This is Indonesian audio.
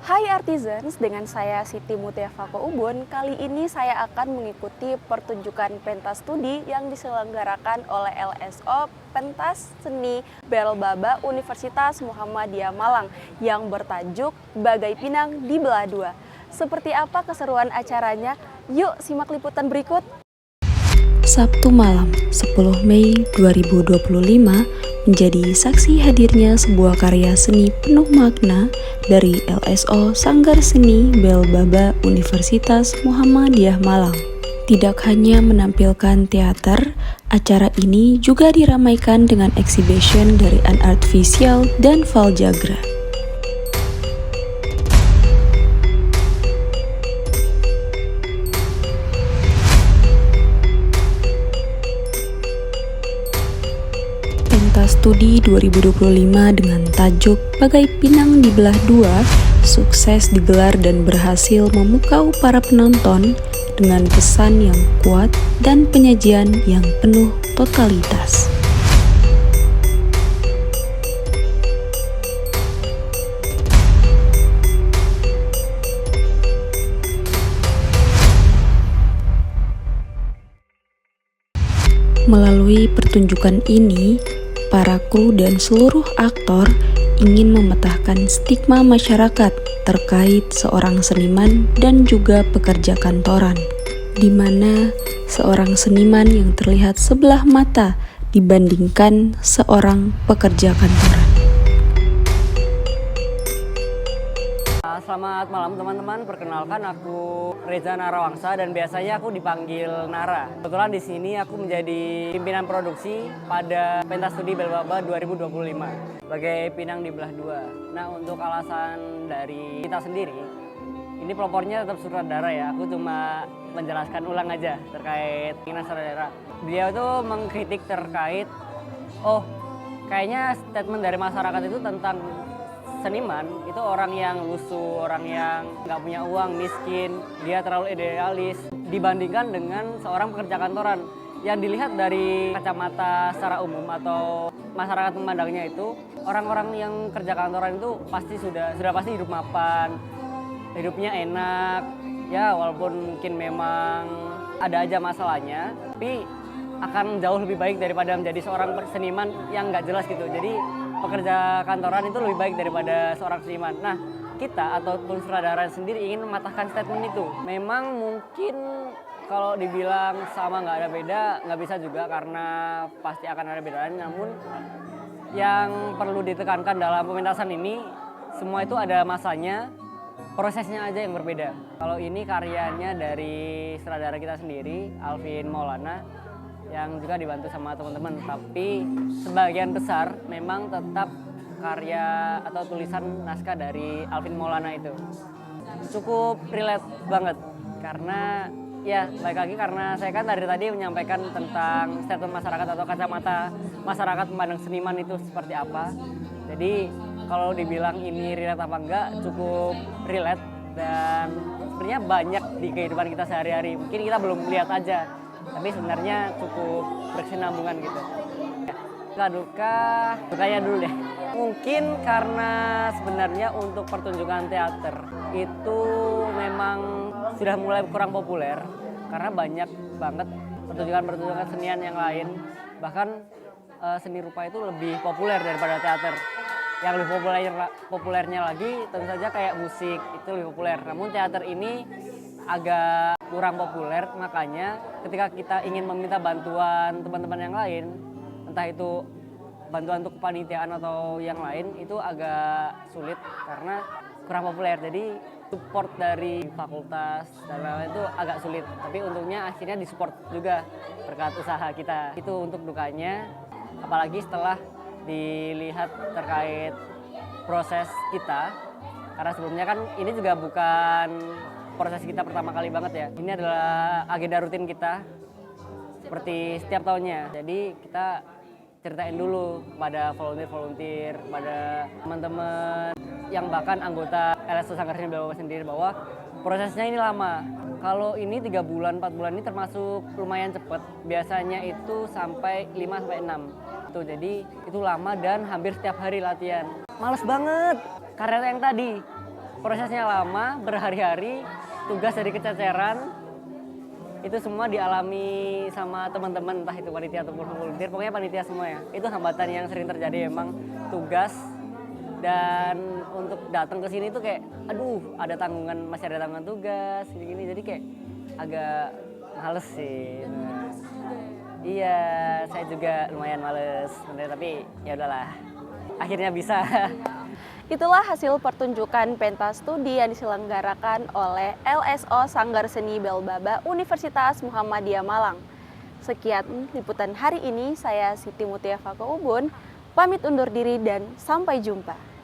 Hai Artisans, dengan saya Siti Mutiafako Ubun. Kali ini saya akan mengikuti pertunjukan pentas studi yang diselenggarakan oleh LSO Pentas Seni Bel Baba Universitas Muhammadiyah Malang yang bertajuk Bagai Pinang Dibelah Dua. Seperti apa keseruan acaranya? Yuk simak liputan berikut. Sabtu malam, 10 Mei 2025 menjadi saksi hadirnya sebuah karya seni penuh makna dari LSO Sanggar Seni Bel Baba Universitas Muhammadiyah Malang. Tidak hanya menampilkan teater, acara ini juga diramaikan dengan exhibition dari An Art Visual dan Valjagra. Pentas Studi 2025 dengan tajuk Bagai Pinang Dibelah Dua sukses digelar dan berhasil memukau para penonton dengan pesan yang kuat dan penyajian yang penuh totalitas. Melalui pertunjukan ini, para kru dan seluruh aktor ingin memecahkan stigma masyarakat terkait seorang seniman dan juga pekerja kantoran, di mana seorang seniman yang terlihat sebelah mata dibandingkan seorang pekerja kantoran. Selamat malam teman-teman, perkenalkan aku Reza Narawangsa dan biasanya aku dipanggil Nara. Kebetulan di sini aku menjadi pimpinan produksi pada Pentas Studi Bel Baba 2025 sebagai Pinang Dibelah Dua. Nah, untuk alasan dari kita sendiri, ini pelopornya tetap sutradara ya. Aku cuma menjelaskan ulang aja terkait keinginan sutradara. Beliau itu mengkritik terkait, kayaknya statement dari masyarakat itu tentang seniman itu orang yang lusuh, orang yang nggak punya uang, miskin, dia terlalu idealis dibandingkan dengan seorang pekerja kantoran yang dilihat dari kacamata secara umum atau masyarakat memandangnya itu orang-orang yang kerja kantoran itu pasti sudah pasti hidup mapan, hidupnya enak ya, walaupun mungkin memang ada aja masalahnya, tapi akan jauh lebih baik daripada menjadi seorang seniman yang nggak jelas gitu. Jadi pekerja kantoran itu lebih baik daripada seorang seniman. Nah, kita ataupun sutradara sendiri ingin mematahkan statement itu. Memang mungkin kalau dibilang sama nggak ada beda, nggak bisa juga karena pasti akan ada bedanya. Namun yang perlu ditekankan dalam pementasan ini, semua itu ada masanya, prosesnya aja yang berbeda. Kalau ini karyanya dari sutradara kita sendiri, Alvin Maulana, yang juga dibantu sama teman-teman, tapi sebagian besar memang tetap karya atau tulisan naskah dari Alvin Maulana itu. Cukup relate banget karena ya baik lagi karena saya kan dari tadi menyampaikan tentang statement masyarakat atau kacamata masyarakat memandang seniman itu seperti apa. Jadi kalau dibilang ini relate apa enggak, cukup relate dan sebenarnya banyak di kehidupan kita sehari-hari. Mungkin kita belum lihat aja, tapi sebenarnya cukup berkesinambungan gitu. Dukanya dulu deh. Mungkin karena sebenarnya untuk pertunjukan teater itu memang sudah mulai kurang populer karena banyak banget pertunjukan senian yang lain. Bahkan seni rupa itu lebih populer daripada teater. Yang lebih populernya lagi tentu saja kayak musik itu lebih populer. Namun teater ini agak kurang populer, makanya ketika kita ingin meminta bantuan teman-teman yang lain, entah itu bantuan untuk kepanitiaan atau yang lain, itu agak sulit karena kurang populer. Jadi support dari fakultas dan lain-lain itu agak sulit, tapi untungnya akhirnya disupport juga berkat usaha kita. Itu untuk dukanya, apalagi setelah dilihat terkait proses kita, karena sebelumnya kan ini juga bukan proses kita pertama kali banget ya. Ini adalah agenda rutin kita seperti setiap tahunnya. Jadi kita ceritain dulu kepada volunteer, pada teman-teman yang bahkan anggota LSO Sanggar Seni Bel Baba sendiri bahwa prosesnya ini lama. Kalau ini 3 bulan, 4 bulan ini termasuk lumayan cepat. Biasanya itu sampai 5 sampai 6. Jadi itu lama dan hampir setiap hari latihan. Males banget karena yang tadi prosesnya lama, berhari-hari, tugas dari kececeran, itu semua dialami sama teman-teman, entah itu panitia ataupun volunteer, pokoknya panitia semua ya. Itu hambatan yang sering terjadi emang, tugas. Dan untuk datang ke sini tuh kayak, aduh, masih ada tanggungan tugas, gini-gini, jadi kayak agak males sih. Iya, saya juga lumayan males, sebenarnya, tapi ya udahlah, akhirnya bisa. Itulah hasil pertunjukan pentas studi yang diselenggarakan oleh LSO Sanggar Seni Bel-Baba Universitas Muhammadiyah Malang. Sekian liputan hari ini, saya Siti Mutiafa Keubun, pamit undur diri dan sampai jumpa.